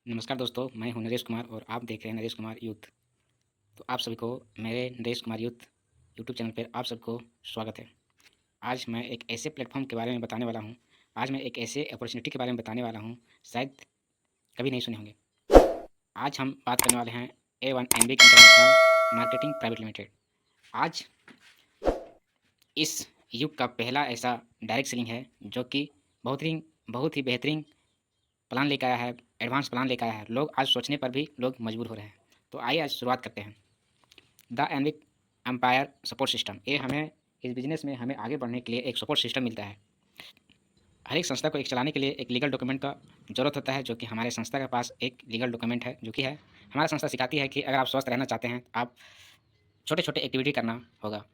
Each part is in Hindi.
नमस्कार दोस्तों, मैं हूं नरेश कुमार और आप देख रहे हैं नरेश कुमार यूथ। तो आप सभी को मेरे Naresh Kumar youth YouTube channel पर आप सबको स्वागत है। आज मैं एक ऐसे प्लेटफॉर्म के बारे में बताने वाला हूं, आज मैं एक ऐसे अपॉर्चुनिटी के बारे में बताने वाला हूं, शायद कभी नहीं सुने होंगे। आज हम बात करने वाले हैं A1 एनविक इंटरनेशनल मार्केटिंग प्राइवेट लिमिटेड। आज इस युग का पहला ऐसा डायरेक्ट सेलिंग है जो कि बहुत ही बेहतरीन प्लान लेकर आया है, एडवांस प्लान लेकर आया है। लोग आज सोचने पर भी लोग मजबूर हो रहे हैं। तो आइए आज शुरुआत करते हैं। द एनविक एम्पायर सपोर्ट सिस्टम, ये हमें इस बिज़नेस में हमें आगे बढ़ने के लिए एक सपोर्ट सिस्टम मिलता है। हर एक संस्था को एक चलाने के लिए एक लीगल डॉक्यूमेंट का ज़रूरत होता है, जो कि हमारे संस्था के पास एक लीगल डॉक्यूमेंट है, जो कि है हमारा संस्था सिखाती है कि अगर आप स्वस्थ रहना चाहते हैं, आप छोटे-छोटे एक्टिविटी करना होगा।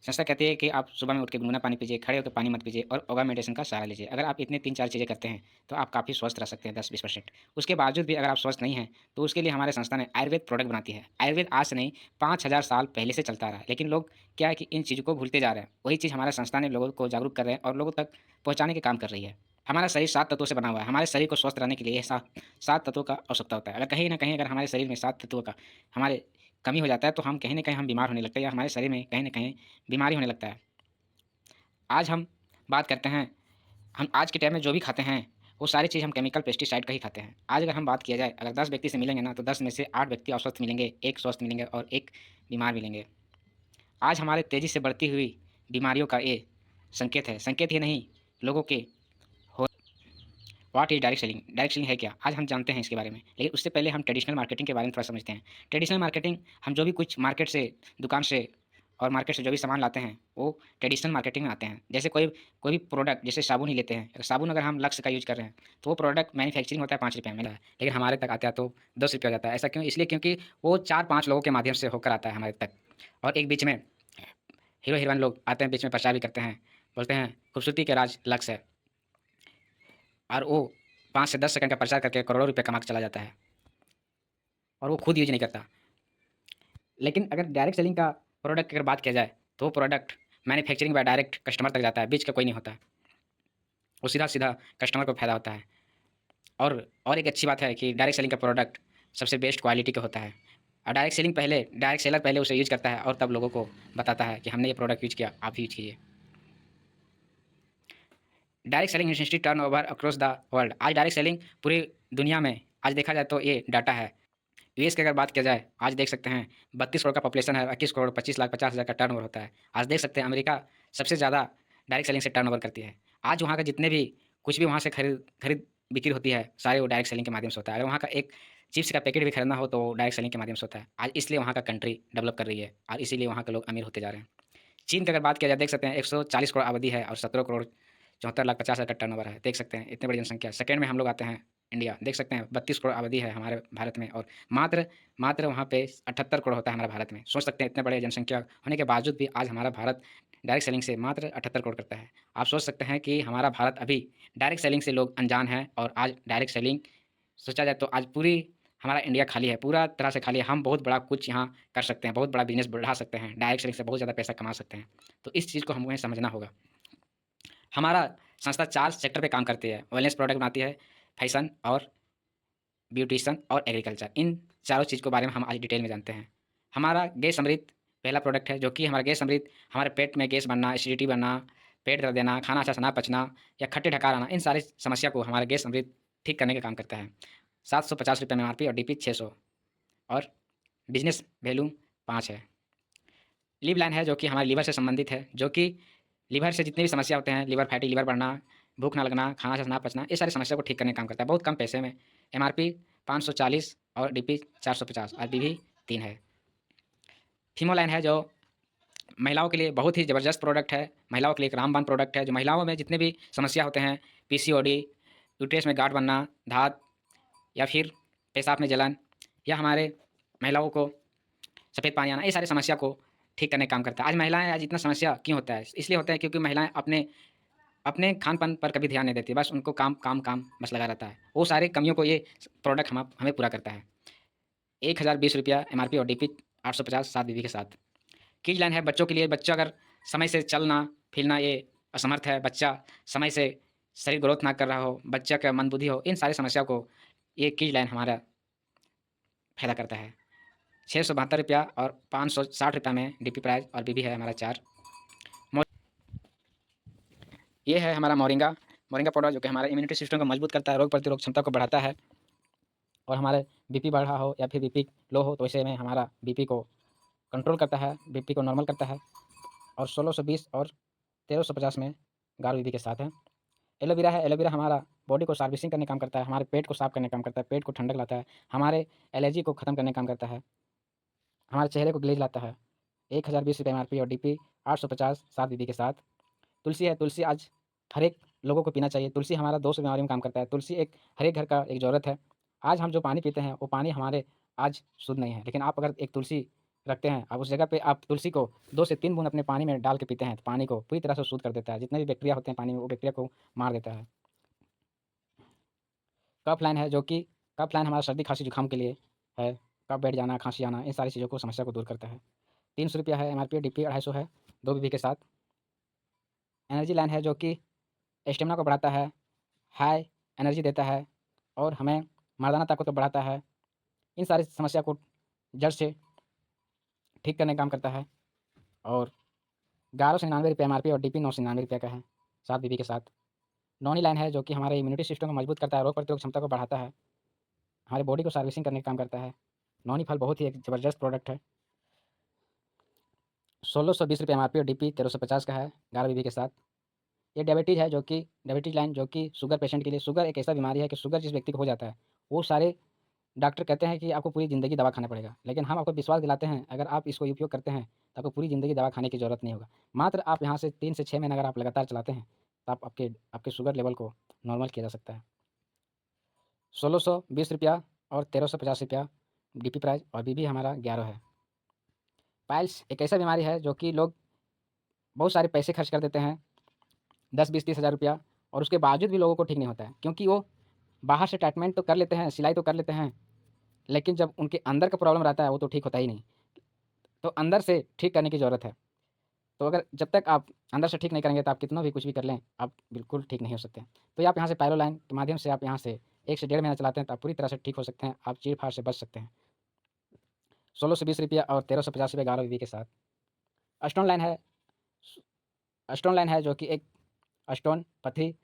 संस्था कहती है कि आप सुबह में उठ के गुनगुना पानी पीजिए, खड़े होकर पानी मत पीजिए और योगा मेडिटेशन का सहारा लीजिए। अगर आप इतने 3-4 चीज़ें करते हैं, तो आप काफ़ी स्वस्थ रह सकते हैं 10-20%। उसके बावजूद भी अगर आप स्वस्थ नहीं हैं, तो उसके लिए हमारे संस्था ने आयुर्वेद प्रोडक्ट बनाती है। आयुर्वेद आज से नहीं, 5000 साल पहले से चलता आ रहा है, लेकिन लोग क्या है कि इन चीज़ों को भूलते जा रहे हैं। वही चीज़ हमारे संस्था ने लोगों को जागरूक कर रहे हैं और लोगों तक पहुँचाने के काम कर रही है। हमारा शरीर 7 तत्वों से बना हुआ है। हमारे शरीर को स्वस्थ रहने के लिए ये 7 तत्वों का आवश्यकता होता है। अगर कहीं न कहीं अगर हमारे शरीर में 7 तत्वों का हमारे कमी हो जाता है, तो हम कहीं न कहीं हम बीमार होने लगते हैं या हमारे शरीर में कहीं न कहीं बीमारी होने लगता है। आज हम बात करते हैं, हम आज के टाइम में जो भी खाते हैं, वो सारी चीज़ हम केमिकल पेस्टिसाइड का ही खाते हैं। आज अगर हम बात किया जाए, अगर 10 व्यक्ति से मिलेंगे ना, तो 10 में से 8 व्यक्ति अस्वस्थ मिलेंगे, 1 स्वस्थ मिलेंगे और 1 बीमार मिलेंगे। आज हमारे तेज़ी से बढ़ती हुई बीमारियों का ये संकेत ही नहीं, लोगों के हो what is direct selling? Direct selling है क्या? आज हम जानते हैं इसके बारे में। लेकिन उससे पहले हम ट्रेडिशनल मार्केटिंग के बारे में थोड़ा समझते हैं। ट्रेडिशनल मार्केटिंग, हम जो भी कुछ मार्केट से, दुकान से और मार्केट से जो भी सामान लाते हैं, वो ट्रेडिशनल मार्केटिंग में आते हैं। जैसे कोई भी प्रोडक्ट, जैसे साबुन ही लेते हैं। साबुन अगर हम लक्स का यूज़ कर रहे हैं, तो वो प्रोडक्ट मैन्युफैक्चरिंग होता है ₹5 में, लेकिन हमारे तक आता है तो ₹10 हो जाता है। ऐसा क्यों? इसलिए क्योंकि वो 4-5 लोगों के माध्यम से होकर आता है हमारे तक। और एक बीच में हीरो-हीरोइन लोग आते हैं, बीच में प्रचार भी करते हैं। बोलते हैं खूबसूरती के राज लक्स है। और वो 5 से 10 सेकंड का प्रचार करके करोड़ों रुपए कमा के चला जाता है और वो खुद यूज़ नहीं करता। लेकिन अगर डायरेक्ट सेलिंग का प्रोडक्ट की अगर बात किया जाए, तो वो product manufacturing bye direct customer तक जाता है, बीच का कोई नहीं होता। वो सीधा-सीधा कस्टमर को फ़ायदा होता है। और एक अच्छी बात है कि डायरेक्ट सेलिंग का प्रोडक्ट सबसे बेस्ट क्वालिटी का होता है। और डायरेक्ट सेलर पहले उसे यूज़ करता है और तब लोगों को बताता है कि हमने ये प्रोडक्ट यूज़ किया, आप भी यूज़ कीजिए। Direct selling industry turnover across the world. आज डायरेक्ट सेलिंग पूरी दुनिया में आज देखा जाए तो ये डाटा है। यूएस की अगर बात किया जाए, आज देख सकते हैं 32 करोड़ का पॉपुलेशन है, 21 करोड़ 25,50,000 का टर्नओवर होता है। आज देख सकते हैं अमेरिका सबसे ज़्यादा डायरेक्ट सेलिंग से टर्नओवर करती है। आज वहाँ के जितने भी कुछ भी वहाँ से खरीद खरीद बिक्री होती है, सारे वो डायरेक्ट सेलिंग के माध्यम से होता है। अगर वहाँ का एक चिप्स का पैकेट भी खरीदना हो, तो वो डायरेक्ट सेलिंग के माध्यम से होता है। आज इसलिए वहाँ का कंट्री डेवलप कर रही है और इसीलिए वहाँ के लोग अमीर होते जा रहे हैं। चीन की अगर बात किया जाए, देख सकते हैं 140 करोड़ आबादी है और 17 करोड़ 74,50,000 का टर्नओवर है। देख सकते हैं इतनी बड़ी जनसंख्या। सेकंड में हम लोग आते हैं इंडिया, देख सकते हैं 32 करोड़ आबादी है हमारे भारत में और मात्र मात्र वहाँ पे 78 करोड़ होता है हमारे भारत में। सोच सकते हैं इतने बड़े जनसंख्या होने के बावजूद भी आज हमारा भारत डायरेक्ट सेलिंग से मात्र 78 करोड़ करता है। आप सोच सकते हैं कि हमारा भारत अभी डायरेक्ट सेलिंग से लोग अनजान हैं और आज डायरेक्ट सेलिंग सोचा जाए तो आज पूरी हमारा इंडिया खाली है, पूरा तरह से खाली है। हम बहुत बड़ा कुछ यहाँ कर सकते हैं, बहुत बड़ा बिज़नेस बढ़ा सकते हैं, डायरेक्ट सेलिंग से बहुत ज़्यादा पैसा कमा सकते हैं। तो इस चीज़ को हमें समझना होगा। हमारा संस्था 4 सेक्टर पे काम करती है। वेलनेस प्रोडक्ट बनाती है, फैशन और ब्यूटिशियन और एग्रीकल्चर। इन चारों चीज़ के बारे में हम आज डिटेल में जानते हैं। हमारा गैस अमृत पहला प्रोडक्ट है, जो कि हमारा गैस अमृत हमारे पेट में गैस बनना, एसिडिटी बनना, पेट दर्द देना, खाना अच्छा से ना पचना या खट्टे ढकार आना, इन सारी समस्या को हमारा गैस अमृत ठीक करने का काम करता है। ₹750 में एमआरपी और डीपी 600 और बिज़नेस वैल्यू 5 है। लिव लाइन है, जो कि हमारे लीवर से संबंधित है, जो कि लीवर से जितनी भी समस्या होते हैं, लीवर फैटी लिवर बढ़ना, भूख ना लगना, खाना अच्छा से ना पचना, ये सारी समस्या को ठीक करने का काम करता है बहुत कम पैसे में। एमआरपी 540 और डीपी 450 और बीवी 3 है। फीमोलाइन है, जो महिलाओं के लिए बहुत ही ज़बरदस्त प्रोडक्ट है। महिलाओं के लिए एक रामबाण प्रोडक्ट है, जो महिलाओं में जितने भी समस्या होते हैं, पीसीओडी, यूट्रस में गांठ बनना, धात या फिर पेशाब में जलन या हमारे महिलाओं को सफ़ेद पानी आना, ये सारी समस्या को ठीक करने का काम करता है। आज महिलाएँ आज इतना समस्या क्यों होता है? इसलिए होता है क्योंकि महिलाएँ अपने अपने खान-पान पर कभी ध्यान नहीं देती, बस उनको काम, काम, काम बस लगा रहता है। वो सारी कमियों को ये प्रोडक्ट हमें पूरा करता है। ₹1020 एमआरपी और डीपी 850 7 बीबी के साथ। किड्स लाइन है बच्चों के लिए, बच्चा अगर समय से चलना-फिरना ये असमर्थ है, बच्चा समय से शरीर ग्रोथ ना कर रहा हो, बच्चा का मंदबुद्धि हो, इन सारी समस्या को ये कीज लाइन हमारा फायदा करता है। 672 रुपया और 560 रुपया में डीपी प्राइस और बीबी है हमारा 4। ये है हमारा मोरिंगा मोरिंगा पाउडर, जो कि हमारे इम्यूनिटी सिस्टम को मजबूत करता है, रोग प्रतिरोध क्षमता को बढ़ाता है, और हमारे बीपी बढ़ा हो या फिर बीपी लो हो तो ऐसे में हमारा बीपी को कंट्रोल करता है, बीपी को नॉर्मल करता है। और 1620 और 1350 में गाढ़ बीबी के साथ है। एलोवेरा है, एलोवेरा हमारा बॉडी को सर्विसिंग करने का काम करता है, हमारे पेट को साफ करने का काम करता है, पेट को ठंडक लाता है, हमारे एलर्जी को खत्म करने का काम करता है, हमारे चेहरे को ग्लेज लाता है। 1020 रुपये MRP और DP 850 7 बीबी के साथ। तुलसी है, तुलसी आज हर एक लोगों को पीना चाहिए। तुलसी हमारा 200 बीमारी में काम करता है। तुलसी एक हर एक घर का एक ज़रूरत है। आज हम जो पानी पीते हैं वो पानी हमारे आज शुद्ध नहीं है, लेकिन आप अगर एक तुलसी रखते हैं, आप उस जगह पे आप तुलसी को 2 से 3 बूंद अपने पानी में डाल के पीते हैं, तो पानी को पूरी तरह से शुद्ध कर देता है। जितने भी बैक्टीरिया होते हैं पानी में, वो बैक्टीरिया को मार देता है। कफ लाइन है, जो कि कफ लाइन हमारा सर्दी खांसी जुकाम के लिए है। कफ बैठ जाना, खांसी आना, इन सारी चीज़ों को समस्या को दूर करता है। 300 रुपया है MRP, DP 250 है 2 बीबी के साथ। एनर्जी लाइन है, जो कि स्टेमिना को बढ़ाता है, हाई एनर्जी देता है, और हमें मर्दाना ताकत को बढ़ाता है। इन सारी समस्या को जड़ से ठीक करने का काम करता है। और 1199 रुपये MRP और DP 999 रुपये का है 7 बीबी के साथ। नॉनी लाइन है, जो कि हमारे इम्यूनिटी सिस्टम को मजबूत करता है, रोग प्रतिरोध क्षमता को बढ़ाता है, हमारे बॉडी को सर्विसिंग करने का काम करता है। नॉनी फल बहुत ही एक ज़बरदस्त प्रोडक्ट है। 1620 रुपये MRP और DP 1350 का है 11 बीबी के साथ। ये डायबिटीज़ है, जो कि डायबिटीज़ लाइन, जो कि शुगर पेशेंट के लिए। शुगर एक ऐसा बीमारी है कि शुगर जिस व्यक्ति को हो जाता है, वो सारे डॉक्टर कहते हैं कि आपको पूरी ज़िंदगी दवा खाना पड़ेगा, लेकिन हम आपको विश्वास दिलाते हैं, अगर आप इसको उपयोग करते हैं तो आपको पूरी ज़िंदगी दवा खाने की ज़रूरत नहीं होगा। मात्र आप यहाँ से 3 से 6 महीने अगर आप लगातार चलाते हैं, तो आप आपके आपके शुगर लेवल को नॉर्मल किया जा सकता है। 1620 रुपया और 1350 रुपया DP प्राइस और बीबी हमारा 11 है। पाइल्स एक ऐसा बीमारी है, जो कि लोग बहुत सारे पैसे खर्च कर देते हैं, 10 20 30 हज़ार रुपया, और उसके बावजूद भी लोगों को ठीक नहीं होता है, क्योंकि वो बाहर से ट्रीटमेंट तो कर लेते हैं, सिलाई तो कर लेते हैं, लेकिन जब उनके अंदर का प्रॉब्लम रहता है वो तो ठीक होता ही नहीं। तो अंदर से ठीक करने की ज़रूरत है। तो अगर जब तक आप अंदर से ठीक नहीं करेंगे, तो आप कितना भी कुछ भी कर लें, आप बिल्कुल ठीक नहीं हो सकते। तो आप यहाँ से पायरोलाइन के माध्यम से आप यहाँ से 1 से 1.5 महीना चलाते हैं, तो आप पूरी तरह से ठीक हो सकते हैं, आप चीड़-फाड़ से बच सकते हैं। 1620 रुपया और 1350 रुपये 11 बीबी के साथ। स्टोन लाइन है, स्टोन लाइन है, जो कि एक स्टोन पथरी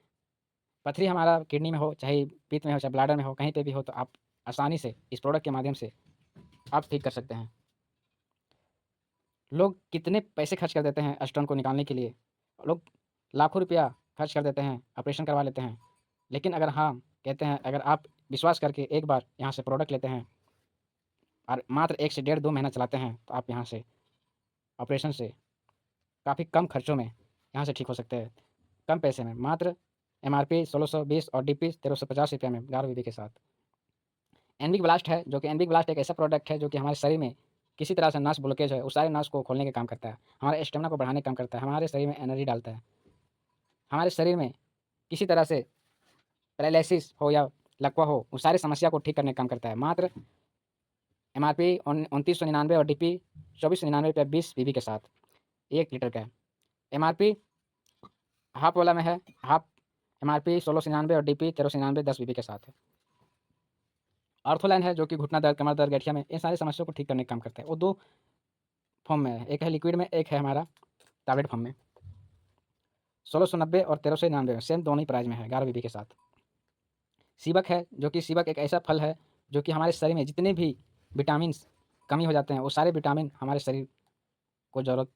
पथरी हमारा किडनी में हो, चाहे पित्त में हो, चाहे ब्लैडर में हो, कहीं पे भी हो, तो आप आसानी से इस प्रोडक्ट के माध्यम से आप ठीक कर सकते हैं। लोग कितने पैसे खर्च कर देते हैं स्टोन को निकालने के लिए, लोग लाखों रुपया खर्च कर देते हैं, ऑपरेशन करवा लेते हैं। लेकिन अगर हाँ, कहते हैं अगर आप विश्वास करके एक बार यहाँ से प्रोडक्ट लेते हैं और मात्र 1 से डेढ़ 2 महीना चलाते हैं, तो आप यहाँ से ऑपरेशन से काफ़ी कम खर्चों में यहाँ से ठीक हो सकते हैं, कम पैसे में, मात्र MRP 1620 और DP 1350 रुपये में 11 बीबी के साथ। एनविक ब्लास्ट है, जो कि एनविक ब्लास्ट एक ऐसा प्रोडक्ट है, जो कि हमारे शरीर में किसी तरह से नस ब्लॉकेज है, उस सारे नस को खोलने का काम करता है, हमारे स्टेमिना को बढ़ाने का काम करता है, हमारे शरीर में एनर्जी डालता है, हमारे शरीर में किसी तरह से पैरालिसिस हो या लकवा हो, उस सारी समस्या को ठीक करने का काम करता है। मात्र MRP 2999 और DP 2499 रुपये 20 बीबी के साथ 1 लीटर का है। MRP हाफ वाला में है, हाफ MRP 1699 और DP 1399 10 बीबी के साथ है। ऑर्थोलाइन है, जो कि घुटना दर्द, कमर दर्द, गठिया में, इन सारी समस्याओं को ठीक करने का काम करता है। वो 2 फॉर्म में है, एक है लिक्विड में, एक है हमारा टैबलेट फॉर्म में। 1690 और 1399 सेम दोनों ही प्राइस में है 11 बीबी के साथ। सीबक है, जो कि सीबक एक ऐसा फल है, जो कि हमारे शरीर में जितने भी विटामिन्स कमी हो जाते हैं, वो सारे विटामिन हमारे शरीर को ज़रूरत।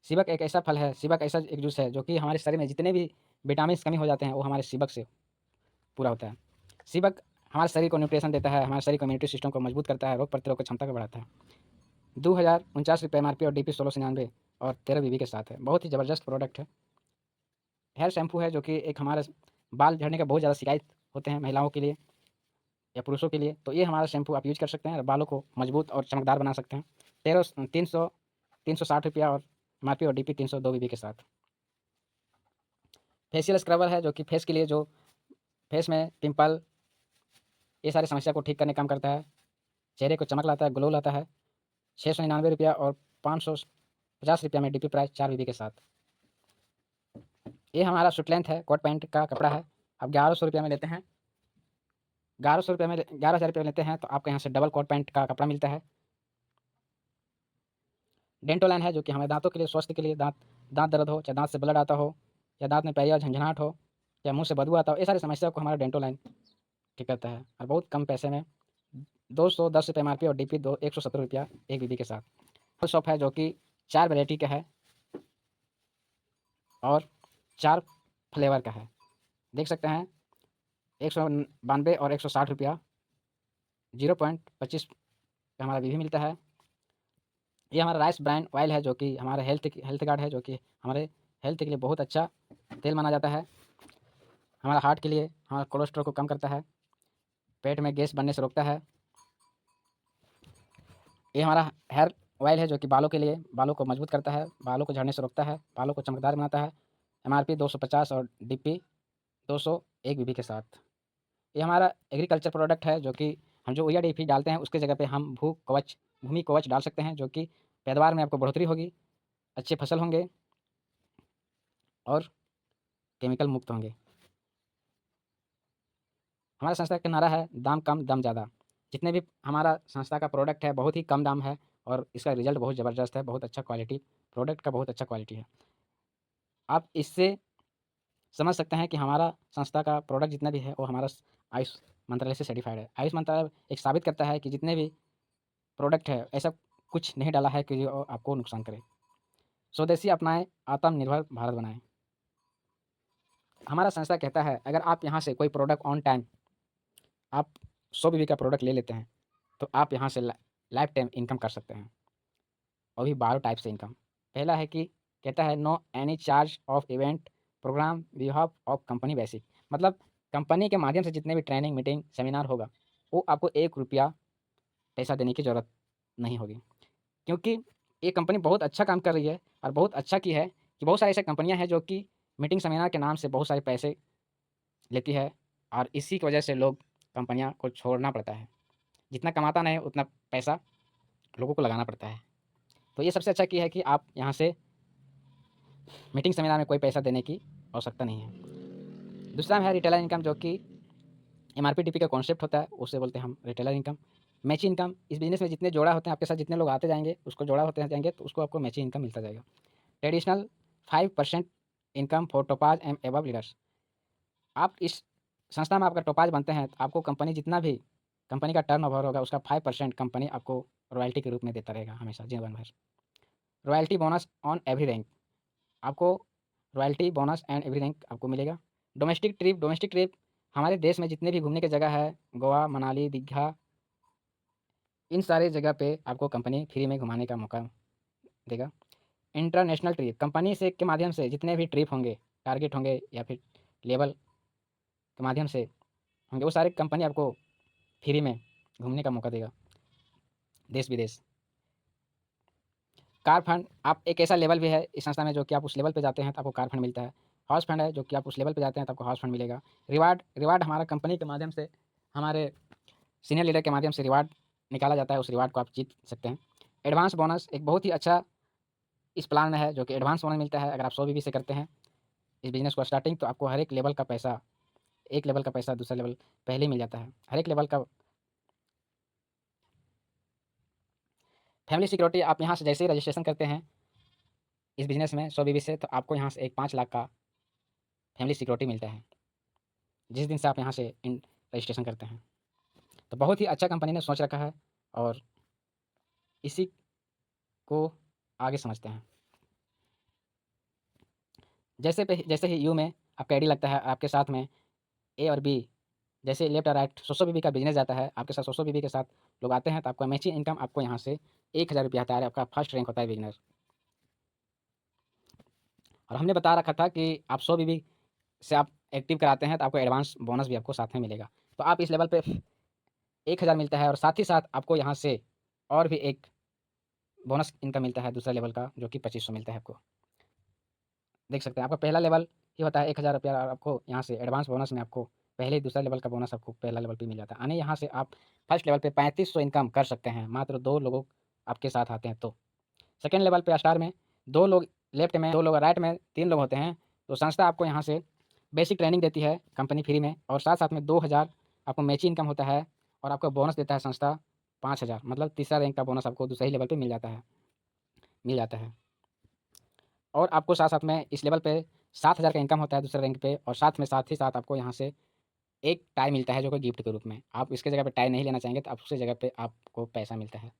सीबक एक ऐसा फल है, सीबक ऐसा एक जूस है, जो कि हमारे शरीर में जितने भी विटामिन्स कमी हो जाते हैं, वो हमारे सीबक से पूरा होता है। सीबक हमारे शरीर को न्यूट्रिशन देता है, हमारे शरीर को इम्यूनिटी सिस्टम को मजबूत करता है, रोग प्रतिरोधक क्षमता को बढ़ाता है। 2049 रुपये MRP और DP 1699 और 13 बीबी के साथ है। बहुत ही ज़बरदस्त प्रोडक्ट है। हेयर शैम्पू है, जो कि एक हमारा बाल झड़ने का बहुत ज़्यादा शिकायत होते हैं महिलाओं के लिए या पुरुषों के लिए, तो ये हमारा शैम्पू आप यूज़ कर सकते हैं और बालों को मजबूत और चमकदार बना सकते हैं। 360 रुपया और MRP और DP 302 बीबी के साथ। फेशियल स्क्रबर है, जो कि फेस के लिए, जो फेस में पिंपल, ये सारी समस्या को ठीक करने का काम करता है, चेहरे को चमक लाता है, ग्लो लाता है। 699 रुपया और 550 रुपया में DP प्राइस 4 बीबी के साथ। ये हमारा सूट लेंथ है, कोट पैंट का कपड़ा है, आप 1100 रुपया में लेते हैं, 1100 रुपये में 11,000 रुपये लेते हैं तो आपको यहाँ से डबल कोट पैंट का कपड़ा मिलता है। डेंटोलाइन है जो कि हमारे दांतों के लिए, स्वास्थ्य के लिए, दांत दांत दर्द हो, चाहे दांत से ब्लड आता हो, या दांत में पैया झंझनाहट हो, या मुंह से बदबू आता हो, ये सारी समस्या को हमारा डेंटोलाइन ठीक करता है, और बहुत कम पैसे में 210 रुपये MRP और DP 170 रुपया 1 BB के साथ। फल शॉप है जो कि 4 वैरायटी का है और 4 फ्लेवर का है। देख सकते हैं 192 और 160 रुपया 0.25 का हमारा BB मिलता है। ये हमारा राइस ब्रांड ऑयल है जो कि हमारे हेल्थ गार्ड है, जो कि हमारे हेल्थ के लिए बहुत अच्छा तेल माना जाता है। हमारा हार्ट के लिए हमारा कोलेस्ट्रॉल को कम करता है, पेट में गैस बनने से रोकता है। ये हमारा हेयर ऑयल है जो कि बालों के लिए, बालों को मजबूत करता है, बालों को झड़ने से रोकता है, बालों को चमकदार बनाता है। MRP 250 और DP 201 BB के साथ। ये हमारा एग्रीकल्चर प्रोडक्ट है जो कि हम जो यूरिया DAP डालते हैं उसके जगह पे हम भूमि कवच डाल सकते हैं, जो कि पैदावार में आपको बढ़ोतरी होगी, अच्छे फसल होंगे और केमिकल मुक्त होंगे। हमारा संस्था का नारा है दाम कम दम ज़्यादा। जितने भी हमारा संस्था का प्रोडक्ट है बहुत ही कम दाम है और इसका रिज़ल्ट बहुत ज़बरदस्त है, बहुत अच्छा क्वालिटी, प्रोडक्ट का बहुत अच्छा क्वालिटी है। आप इससे समझ सकते हैं कि हमारा संस्था का प्रोडक्ट जितना भी है वो हमारा आयुष मंत्रालय से सर्टिफाइड है। आयुष मंत्रालय एक साबित करता है कि जितने भी प्रोडक्ट है ऐसा कुछ नहीं डाला है कि जो आपको नुकसान करे। स्वदेशी अपनाएं, आत्मनिर्भर भारत बनाएं। हमारा संस्था कहता है अगर आप यहाँ से कोई प्रोडक्ट ऑन टाइम आप 100 BB का प्रोडक्ट ले लेते हैं तो आप यहाँ से लाइफ टाइम इनकम कर सकते हैं, और भी 12 टाइप से इनकम। पहला है कि कहता है no any charge of event program behalf of company basic, मतलब कंपनी के माध्यम से जितने भी ट्रेनिंग मीटिंग सेमिनार होगा वो आपको 1 रुपया पैसा देने की ज़रूरत नहीं होगी, क्योंकि ये कंपनी बहुत अच्छा काम कर रही है। और बहुत अच्छा की है कि बहुत सारी ऐसी कंपनियां हैं जो कि मीटिंग सेमिनार के नाम से बहुत सारे पैसे लेती है, और इसी की वजह से लोग कंपनियां को छोड़ना पड़ता है। जितना कमाता नहीं उतना पैसा लोगों को लगाना पड़ता है। तो ये सबसे अच्छा की है कि आप यहाँ से मीटिंग सेमिनार में कोई पैसा देने की आवश्यकता नहीं है। दूसरा है रिटेलर इनकम, जो कि MRP DP का कॉन्सेप्ट होता है, उसे बोलते हैं हम रिटेलर इनकम। मैची इनकम, इस बिजनेस में जितने जोड़ा होते हैं आपके साथ, जितने लोग आते जाएंगे उसको जोड़ा होते जाएंगे तो उसको आपको मैची इनकम मिलता जाएगा। Traditional 5% income for topaz and above leaders, आप इस संस्था में आपका टोपाज बनते हैं तो आपको कंपनी जितना भी कंपनी का टर्नओवर होगा उसका 5% कंपनी आपको रॉयल्टी के रूप में देता रहेगा हमेशा जीवन भर। Royalty bonus on every rank, आपको royalty bonus and every rank आपको मिलेगा। डोमेस्टिक ट्रिप हमारे देश में जितने भी घूमने की जगह है, गोवा, मनाली, दीघा, इन सारे जगह पे आपको कंपनी फ्री में घुमाने का मौका देगा। इंटरनेशनल ट्रिप, कंपनी से के माध्यम से जितने भी ट्रिप होंगे, टारगेट होंगे या फिर लेवल के माध्यम से होंगे, वो सारे कंपनी आपको फ्री में घूमने का मौका देगा देश विदेश। कार फंड, आप एक ऐसा लेवल भी है इस संस्था में जो कि आप उस लेवल पे जाते हैं तो आपको कार फंड मिलता है। हाउस फंड है जो कि आप उस लेवल पे जाते हैं तो आपको हाउस फंड मिलेगा। रिवार्ड हमारा कंपनी के माध्यम से, हमारे सीनियर लीडर के माध्यम से रिवार्ड निकाला जाता है, उस रिवार्ड को आप जीत सकते हैं। एडवांस बोनस एक बहुत ही अच्छा इस प्लान में है, जो कि एडवांस बोनस मिलता है अगर आप 100 BB से करते हैं इस बिज़नेस को स्टार्टिंग, तो आपको हर एक लेवल का पैसा, एक लेवल का पैसा दूसरा लेवल पहले ही मिल जाता है। हर एक लेवल का फैमिली सिक्योरिटी, आप यहाँ से जैसे ही रजिस्ट्रेशन करते हैं इस बिज़नेस में 100 BB से, तो आपको यहाँ से एक 5 लाख का फैमिली सिक्योरिटी मिलता है जिस दिन से आप यहाँ से रजिस्ट्रेशन करते हैं। तो बहुत ही अच्छा कंपनी ने सोच रखा है और इसी को आगे समझते हैं। जैसे ही यू में आपका आईडी लगता है, आपके साथ में ए और बी, जैसे लेफ्ट और राइट 100 बीबी का बिजनेस जाता है, आपके साथ 100 बीबी के साथ लोग आते हैं तो आपका मैचिंग इनकम आपको यहाँ से 1,000 रुपया आता है, आपका फर्स्ट रैंक होता है बिगनर। और हमने बता रखा था कि आप 100 बीबी से आप एक्टिव कराते हैं तो आपको एडवांस बोनस भी आपको साथ में मिलेगा। तो आप इस लेवल पे 1,000 मिलता है और साथ ही साथ आपको यहाँ से और भी एक बोनस इनकम मिलता है दूसरा लेवल का, जो कि 2500 मिलता है आपको। देख सकते हैं आपका पहला लेवल ही होता है 1,000 रुपया, और आपको यहाँ से एडवांस बोनस में आपको पहले ही दूसरा लेवल का बोनस आपको पहला लेवल पे मिल जाता है। यानी यहाँ से आप फर्स्ट लेवल पे 3500 इनकम कर सकते हैं, मात्र 2 लोगों आपके साथ आते हैं तो। सेकेंड लेवल पे स्टार में 2 लोग लेफ्ट में, 2 लोग राइट में, 3 लोग होते हैं तो संस्था आपको यहाँ से बेसिक ट्रेनिंग देती है कंपनी फ्री में, और साथ साथ में 2,000 आपको मैची इनकम होता है और आपको बोनस देता है संस्था 5,000, मतलब तीसरा रैंक का बोनस आपको दूसरे ही लेवल पे मिल जाता है। और आपको साथ-साथ में इस लेवल पे 7,000 का इनकम होता है दूसरे रैंक पे, और साथ ही साथ आपको यहाँ से एक टाई मिलता है जो कि गिफ्ट के रूप में। आप इसके जगह पे टाई नहीं लेना चाहेंगे तो आप उसकी जगह पे आपको पैसा मिलता है।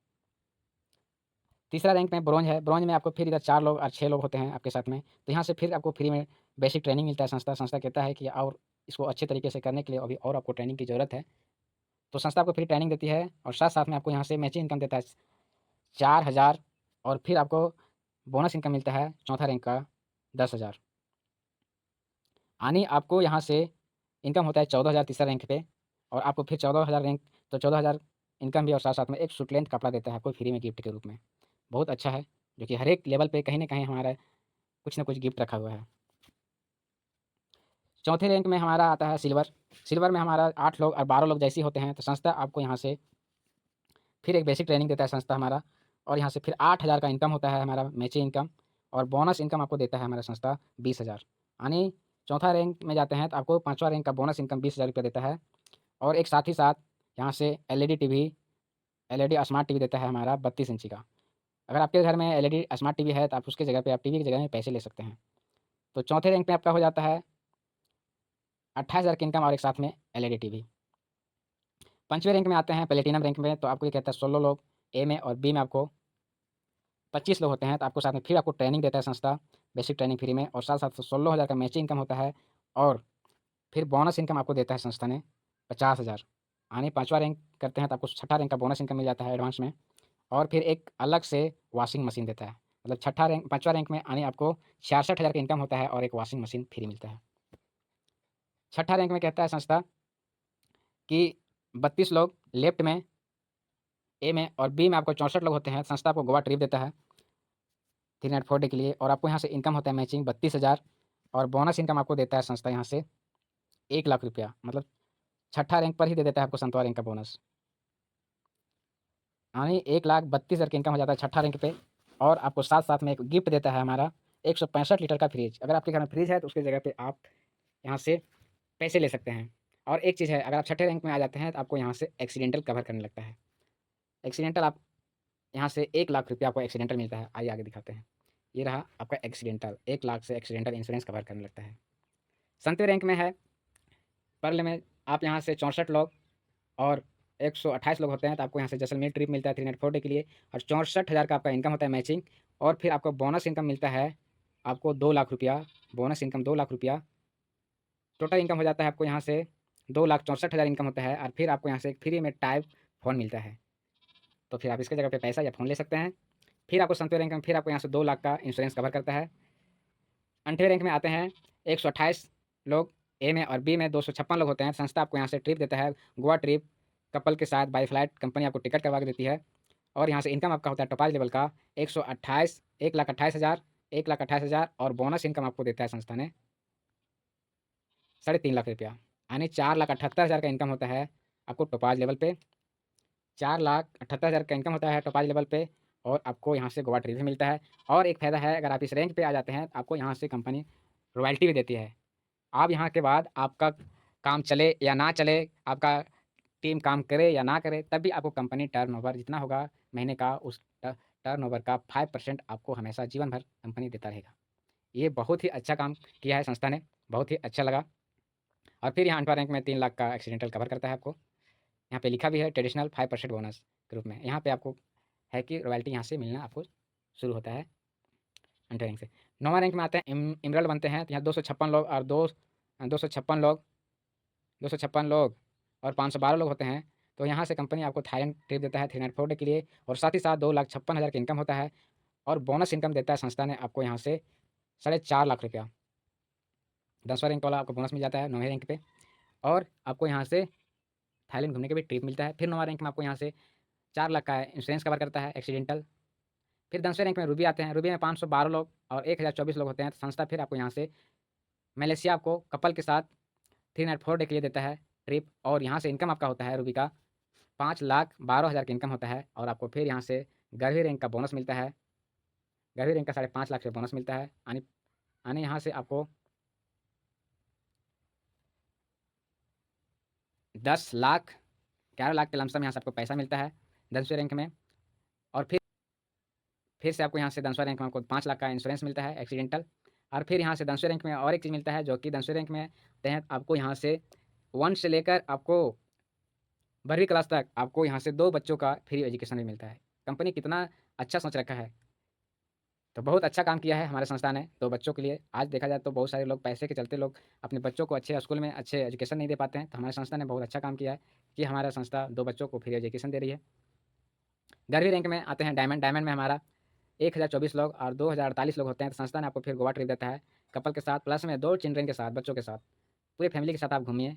तीसरा रैंक में ब्रॉन्ज है। ब्रॉन्ज में आपको फिर इधर 4 लोग और 6 लोग होते हैं आपके साथ में। तो यहाँ से फिर आपको फ्री में बेसिक ट्रेनिंग मिलता है। संस्था कहता है कि और इसको अच्छे तरीके से करने के लिए अभी और आपको ट्रेनिंग की ज़रूरत है। तो संस्था आपको फ्री ट्रेनिंग देती है और साथ-साथ में आपको यहाँ से मैचिंग इनकम देता है 4,000, और फिर आपको बोनस इनकम मिलता है चौथा रैंक का 10,000। यानी आपको यहाँ से इनकम होता है 14,000 तीसरा रैंक पे, और आपको फिर 14,000 रैंक, तो 14,000 इनकम भी, और साथ-साथ में एक सूट लेंथ कपड़ा देता है आपको फ्री में गिफ्ट के रूप में। बहुत अच्छा है, जो कि हर एक लेवल पे कहीं न कहीं हमारा कुछ न कुछ गिफ्ट रखा हुआ है। चौथे रैंक में हमारा आता है सिल्वर। सिल्वर में हमारा 8 लोग और 12 लोग जैसे ही होते हैं। तो संस्था आपको यहाँ से फिर एक बेसिक ट्रेनिंग देता है संस्था हमारा, और यहाँ से फिर 8,000 का इनकम होता है हमारा मैची इनकम, और बोनस इनकम आपको देता है हमारा संस्था 20,000। यानी चौथा रैंक में जाते हैं तो आपको पाँचवा रैंक का बोनस इनकम 20,000 रुपया देता है, और एक साथ ही साथ यहाँ से एलईडी स्मार्ट टीवी देता है हमारा 32 इंची का। अगर आपके घर में एलईडी स्मार्ट टीवी है तो आप उसकी जगह पे आप टीवी की जगह में पैसे ले सकते हैं। तो चौथे रैंक पे आपका हो जाता है 28,000 की इनकम और एक साथ में एलईडी टीवी। पाँचवें रैंक में आते हैं प्लेटिनम रैंक में। तो आपको ये कहता है 16 लोग ए में, और बी में आपको 25 लोग होते हैं। तो आपको साथ में फिर आपको ट्रेनिंग देता है संस्था, बेसिक ट्रेनिंग फ्री में, और साथ-साथ 16,000 का मैचिंग इनकम होता है, और फिर बोनस इनकम आपको देता है संस्था ने 50,000। यानी पाँचवाँ रैंक करते हैं तो आपको छठा रैंक का बोनस इनकम मिल जाता है एडवांस में, और फिर एक अलग से वॉशिंग मशीन देता है। मतलब छठा रैंक पाँचवाँ रैंक में यानी आपको 66,000 का इनकम होता है और एक वॉशिंग मशीन फ्री मिलता है। छठा रैंक में कहता है संस्था कि 32 लोग लेफ्ट में, ए में और बी में आपको 64 लोग होते हैं। संस्था आपको गोवा ट्रिप देता है 3 नाइट 4 डे के लिए, और आपको यहाँ से इनकम होता है मैचिंग 32,000, और बोनस इनकम आपको देता है संस्था यहाँ से 1,00,000 रुपया। मतलब छठा रैंक पर ही दे देता है आपको 7वां रैंक का बोनस। यानी 1,32,000 का इनकम हो जाता है छठा रैंक पे, और आपको साथ-साथ में एक गिफ्ट देता है हमारा 165 लीटर का फ्रिज। अगर आपके घर में फ्रिज है तो उसकी जगह पे आप यहाँ से पैसे ले सकते हैं। और एक चीज़ है, अगर आप छठे रैंक में आ जाते हैं तो आपको यहाँ से एक्सीडेंटल कवर करने लगता है। एक्सीडेंटल आप यहाँ से 1,00,000 रुपया आपको एक्सीडेंटल मिलता है। आइए आगे दिखाते हैं। ये रहा आपका एक्सीडेंटल, 1,00,000 से एक्सीडेंटल इंश्योरेंस कवर करने लगता है। 7वें रैंक में है पर्ल में, आप यहाँ से 64 लोग और 128 लोग होते हैं। तो आपको यहाँ से जैसलमेर ट्रिप मिलता है 3 नाइट 4 डे के लिए, और 64,000 का आपका इनकम होता है मैचिंग, और फिर आपको बोनस इनकम मिलता है आपको 2,00,000 रुपया। बोनस इनकम 2,00,000 रुपया। टोटल इनकम हो जाता है आपको यहाँ से 2,64,000 इनकम होता है, और फिर आपको यहाँ से एक फ्री में टाइप फ़ोन मिलता है। तो फिर आप इसके जगह पे पैसा या फ़ोन ले सकते हैं। फिर आपको 7वें रैंक में फिर आपको यहाँ से 2,00,000 का इंश्योरेंस कवर करता है। 8वें रैंक में आते हैं 128 लोग ए में, और बी में 256 लोग होते हैं। संस्था आपको यहाँ से ट्रिप देता है गोवा ट्रिप, कपल के साथ बाई फ्लाइट कंपनी आपको टिकट करवा के देती है, और यहाँ से इनकम आपका होता है टोपाज लेवल का 128 1,28,000 1,28,000, और बोनस इनकम आपको देता है संस्था ने 3.5 लाख रुपया। यानी 4,78,000 का इनकम होता है आपको टोपाज लेवल पे। 4,78,000 का इनकम होता है टोपाज लेवल पे, और आपको यहाँ से गोवा ट्रिप भी मिलता है। और एक फ़ायदा है, अगर आप इस रैंक पे आ जाते हैं तो आपको यहाँ से कंपनी रॉयल्टी भी देती है। आप यहाँ के बाद आपका काम चले या ना चले, आपका टीम काम करे या ना करे, तब भी आपको कंपनी टर्नओवर जितना होगा महीने का, उस टर्नओवर का 5% आपको हमेशा जीवन भर कंपनी देता रहेगा। ये बहुत ही अच्छा काम किया है संस्था ने, बहुत ही अच्छा लगा। और फिर यहाँ 8वां रैंक में 3,00,000 का एक्सीडेंटल कवर करता है आपको। यहाँ पे लिखा भी है ट्रेडिशनल 5% बोनस के रूप में। यहाँ पे आपको है कि रॉयल्टी यहाँ से मिलना आपको शुरू होता है 8वें रैंक से। 9वां रैंक में आते हैं इमरल्ड बनते हैं। तो यहाँ 256 लोग और 256 लोग और 512 लोग होते हैं। तो यहाँ से कंपनी आपको थाईलैंड ट्रिप देता है 3 नाइट 4 डे के लिए, और साथ ही साथ 2,56,000 की इनकम होता है, और बोनस इनकम देता है संस्था ने आपको यहाँ से 4.5 लाख रुपया। 10वां रैंक वाला आपको बोनस मिल जाता है 9वें रैंक पे, और आपको यहाँ से थाईलैंड घूमने के भी ट्रिप मिलता है। फिर 9वां रैंक में आपको यहाँ से 4,00,000 का इंश्योरेंस कवर करता है एक्सीडेंटल। फिर 10वें रैंक में रूबी आते हैं। रूबी में 512 लोग और 1,024 लोग होते हैं। तो संस्था फिर आपको यहाँ से मलेशिया आपको कपल के साथ 3 नाइट 4 डे के लिए देता है ट्रिप, और यहाँ से इनकम आपका होता है रूबी का 5,12,000 का इनकम होता है, और आपको फिर यहाँ से 11वीं रैंक का बोनस मिलता है। 11वीं रैंक का 5.5 लाख का बोनस मिलता है। यानी यहाँ से आपको 10 लाख 11 लाख के लमसम यहाँ से आपको पैसा मिलता है 10वें रैंक में। और फिर से आपको यहाँ से 10वें रैंक में आपको 5 लाख का इंश्योरेंस मिलता है एक्सीडेंटल। और फिर यहाँ से 10वें रैंक में और एक चीज़ मिलता है, जो कि 10वें रैंक में तहत आपको यहाँ से 1 से लेकर आपको 12वीं क्लास तक आपको यहाँ से 2 बच्चों का फ्री एजुकेशन भी मिलता है। कंपनी कितना अच्छा सोच रखा है। तो बहुत अच्छा काम किया है हमारे संस्था ने 2 बच्चों के लिए। आज देखा जाए तो बहुत सारे लोग पैसे के चलते लोग अपने बच्चों को अच्छे स्कूल में अच्छे एजुकेशन नहीं दे पाते हैं। तो हमारे संस्था ने बहुत अच्छा काम किया है कि हमारा संस्था 2 बच्चों को फ्री एजुकेशन दे रही है। 11वीं रैंक में आते हैं डायमंड। डायमंड में हमारा 1024 लोग और 2048 लोग होते हैं। तो संस्था ने आपको फिर गोवा ट्रिप देता है कपल के साथ, प्लस में 2 चिल्ड्रन के साथ, बच्चों के साथ, पूरे फैमिली के साथ आप घूमिए,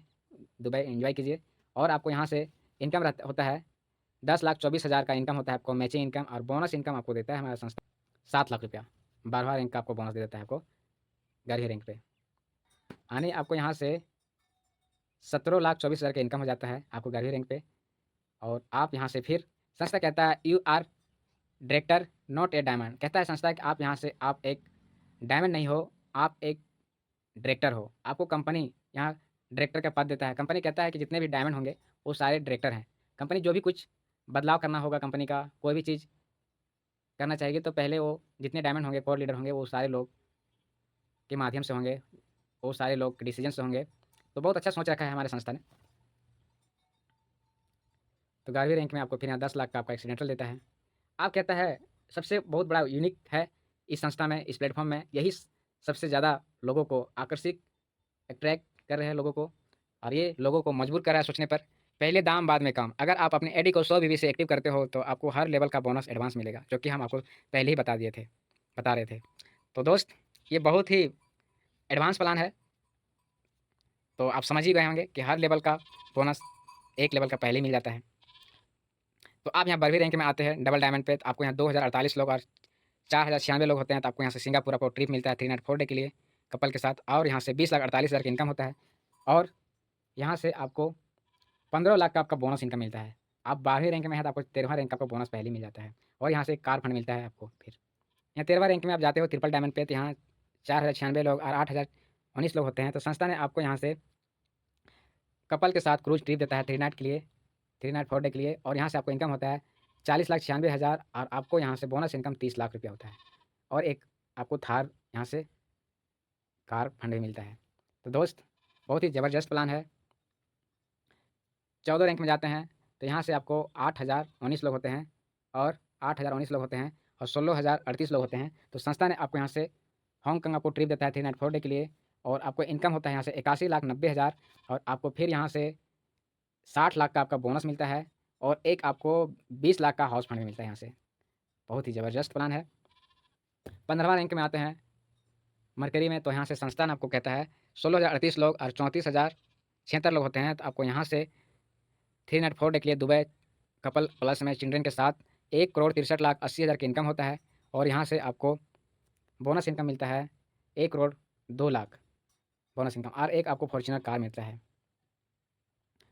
दुबई एंजॉय कीजिए। और आपको यहाँ से इनकम होता है 10,24,000 का इनकम होता है आपको, मैचिंग इनकम। और बोनस इनकम आपको देता है हमारा संस्था 7 लाख रुपया। 12वां रैंक का आपको बोनस दे देता है आपको 11वीं रैंक पे आने। आपको यहाँ से 17,24,000 का इनकम हो जाता है आपको 11वीं रैंक पे। और आप यहाँ से फिर संस्था कहता है you are director not a diamond. कहता है संस्था कि आप यहाँ से आप एक डायमंड नहीं हो, आप एक डायरेक्टर हो। आपको कंपनी यहाँ डायरेक्टर का पद देता है। कंपनी कहता है कि जितने भी डायमंड होंगे वो सारे डायरेक्टर हैं। कंपनी जो भी कुछ बदलाव करना होगा, कंपनी का कोई भी चीज़ करना चाहिए, तो पहले वो जितने डायमंड होंगे, कोर लीडर होंगे, वो सारे लोग के माध्यम से होंगे, वो सारे लोग के डिसीजन से होंगे। तो बहुत अच्छा सोच रखा है हमारे संस्था ने। तो 11वीं रैंक में आपको फिर यहाँ 10 लाख का आपका एक्सीडेंटल देता है। आप कहता है सबसे बहुत बड़ा यूनिक है इस संस्था में, इस प्लेटफॉर्म में, यही सबसे ज़्यादा लोगों को आकर्षित अट्रैक्ट कर रहे हैं लोगों को। और ये लोगों को मजबूर कर रहा है सोचने पर, पहले दाम बाद में काम। अगर आप अपने एडी को 100 बीबी से एक्टिव करते हो तो आपको हर लेवल का बोनस एडवांस मिलेगा, जो कि हम आपको पहले ही बता रहे थे। तो दोस्त, ये बहुत ही एडवांस प्लान है। तो आप समझ ही गए होंगे कि हर लेवल का बोनस एक लेवल का पहले ही मिल जाता है। तो आप यहाँ 12वीं रैंक में आते हैं डबल डायमंड पे, तो आपको यहाँ 2048 लोग और 4096 लोग होते हैं। तो आपको यहाँ से सिंगापुर आपको ट्रिप मिलता है 3 नाइट 4 डे के लिए कपल के साथ। और यहाँ से 20,48,000 का इनकम होता है। और यहाँ से आपको 15 लाख का आपका बोनस इनकम मिलता है। आप 12वीं रैंक में है तो आपको 13वां रैंक का आपको बोनस पहले ही मिल जाता है। और यहाँ से एक कार फंड मिलता है आपको। फिर यहाँ 13वां रैंक में आप जाते हो ट्रिपल डायमंड पे, तो यहाँ 4,096 लोग और 8,019 लोग होते हैं। तो संस्था ने आपको यहाँ से कपल के साथ क्रूज ट्रिप देता है 3 नाइट के लिए, 3 नाइट 4 डे के लिए। और यहाँ से आपको इनकम होता है 40,96,000 और आपको यहाँ से बोनस इनकम 30 लाख रुपया होता है। और एक आपको थार यहाँ से कार फंड भी मिलता है। तो दोस्त, बहुत ही ज़बरदस्त प्लान है। 14 रैंक में जाते हैं तो यहाँ से आपको 8,019 लोग होते हैं और 8,019 लोग होते हैं और 16,038 लोग होते हैं। तो संस्था ने आपको यहाँ से हांगकॉन्ग आपको ट्रिप देता है 3 नाइट 4 डे के लिए। और आपको इनकम होता है यहाँ से 81,90,000 और आपको फिर यहाँ से 60 लाख का आपका बोनस मिलता है और एक आपको 20 लाख का हाउस फंड भी मिलता है यहाँ से। बहुत ही ज़बरदस्त प्लान है। 15वां रैंक में आते हैं मरकरी में, तो यहाँ से संस्थान आपको कहता है 16,038 लोग और 34,076 लोग होते हैं। तो आपको यहाँ से 3 नाइट 4 डे के लिए दुबई कपल प्लस में चिल्ड्रन के साथ 1,63,80,000 की इनकम होता है। और यहाँ से आपको बोनस इनकम मिलता है 1,02,00,000 बोनस इनकम और एक आपको फॉर्च्यूनर कार मिलता है।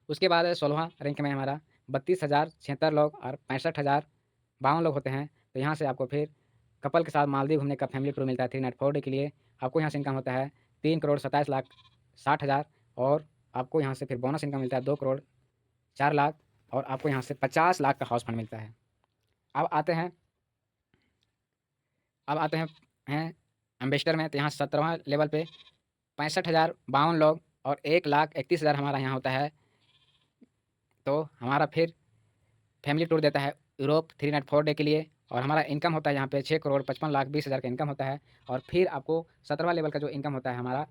उसके बाद 16वां रैंक में हमारा 32,076 लोग और 65,052 लोग होते हैं। तो यहाँ से आपको फिर कपल के साथ मालदीव घूमने का फैमिली टूर मिलता है 3 नाइट 4 डे के लिए। आपको यहाँ से इनकम होता है 3,27,60,000 और आपको यहाँ से फिर बोनस इनकम मिलता है 2,04,00,000 और आपको यहाँ से 50 लाख का हाउस फंड मिलता है। अब आते हैं हैं एम्बेसडर में, तो यहाँ 17वां लेवल पे 65,052 लोग और 1,31,000 हमारा यहाँ होता है। तो हमारा फिर फैमिली टूर देता है यूरोप 3 नाइट 4 डे के लिए और हमारा इनकम होता है यहाँ पे 6,55,20,000 का इनकम होता है। और फिर आपको 17वां लेवल का जो इनकम होता है हमारा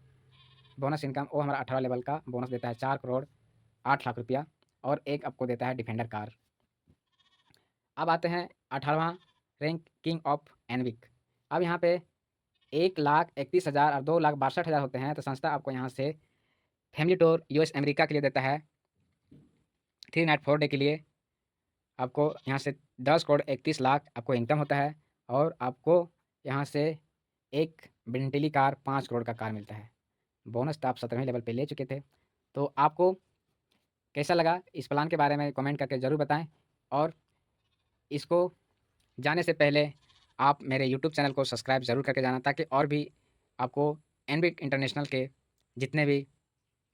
बोनस इनकम, वो हमारा 18वां लेवल का बोनस देता है 4,08,00,000 रुपया और एक आपको देता है डिफेंडर कार। अब आते हैं 18वां रैंक किंग ऑफ एनविक। अब यहाँ पे 1,31,000 और 2,62,000 होते हैं। तो संस्था आपको यहाँ से फैमिली टूर यूएस अमेरिका के लिए देता है 3 नाइट 4 डे के लिए। आपको यहाँ से 10,31,00,000 आपको इनकम होता है और आपको यहाँ से एक बेंटली कार 5 करोड़ का कार मिलता है। बोनस तो आप 17वें लेवल पे ले चुके थे। तो आपको कैसा लगा इस प्लान के बारे में कमेंट करके ज़रूर बताएं। और इसको जाने से पहले आप मेरे यूट्यूब चैनल को सब्सक्राइब ज़रूर करके जाना, ताकि और भी आपको एनबिट इंटरनेशनल के जितने भी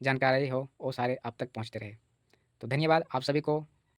जानकारी हो वो सारे आप तक पहुँचते रहे। तो धन्यवाद आप सभी को।